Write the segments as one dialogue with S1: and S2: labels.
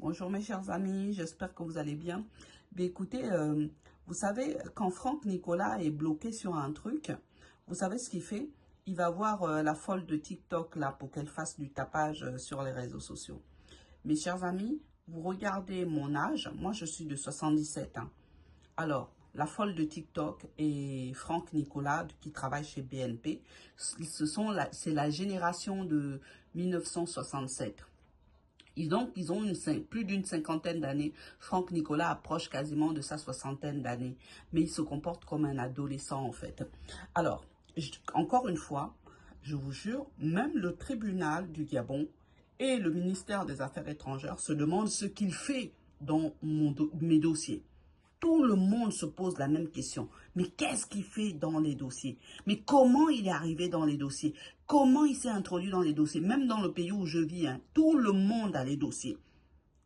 S1: Bonjour mes chers amis, j'espère que vous allez bien. Mais écoutez, vous savez, quand Franck Nicolas est bloqué sur un truc, vous savez ce qu'il fait? Il va voir la folle de TikTok là pour qu'elle fasse du tapage sur les réseaux sociaux. Mes chers amis, vous regardez mon âge, moi je suis de 77 ans. Alors, la folle de TikTok et Franck Nicolas qui travaille chez BNP, c'est la génération de 1967. Ils ont plus d'une cinquantaine d'années. Franck Nicolas approche quasiment de sa soixantaine d'années. Mais il se comporte comme un adolescent, en fait. Alors, encore une fois, je vous jure, même le tribunal du Gabon et le ministère des Affaires étrangères se demandent ce qu'il fait dans mes dossiers. Tout le monde se pose la même question. Mais qu'est-ce qu'il fait dans les dossiers? Mais comment il est arrivé dans les dossiers? Comment il s'est introduit dans les dossiers? Même dans le pays où je vis, hein, tout le monde a les dossiers.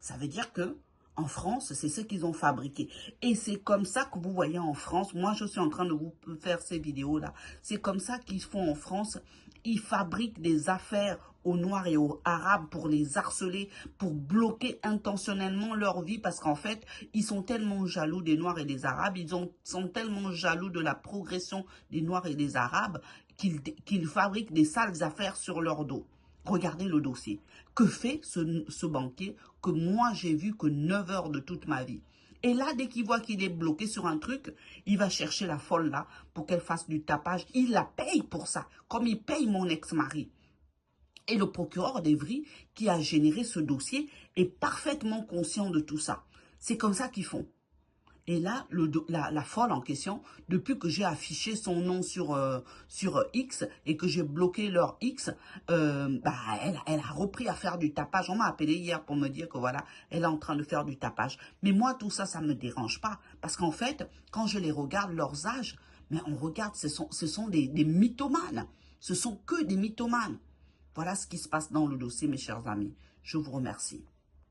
S1: Ça veut dire que en France, c'est ce qu'ils ont fabriqué. Et c'est comme ça que vous voyez en France. Moi, je suis en train de vous faire ces vidéos-là. C'est comme ça qu'ils font en France. Ils fabriquent des affaires aux Noirs et aux Arabes pour les harceler, pour bloquer intentionnellement leur vie. Parce qu'en fait, ils sont tellement jaloux des Noirs et des Arabes. Sont tellement jaloux de la progression des Noirs et des Arabes qu'ils fabriquent des sales affaires sur leur dos. Regardez le dossier. Que fait ce banquier que moi j'ai vu que 9 heures de toute ma vie? Et là, dès qu'il voit qu'il est bloqué sur un truc, il va chercher la folle là pour qu'elle fasse du tapage. Il la paye pour ça, comme il paye mon ex-mari. Et le procureur d'Evry, qui a généré ce dossier, est parfaitement conscient de tout ça. C'est comme ça qu'ils font. Et là, la folle en question, depuis que j'ai affiché son nom sur X et que j'ai bloqué leur X, elle a repris à faire du tapage. On m'a appelé hier pour me dire que voilà, elle est en train de faire du tapage. Mais moi, tout ça, ça me dérange pas. Parce qu'en fait, quand je les regarde, leurs âges, mais on regarde, ce sont des mythomanes. Ce sont que des mythomanes. Voilà ce qui se passe dans le dossier, mes chers amis. Je vous remercie.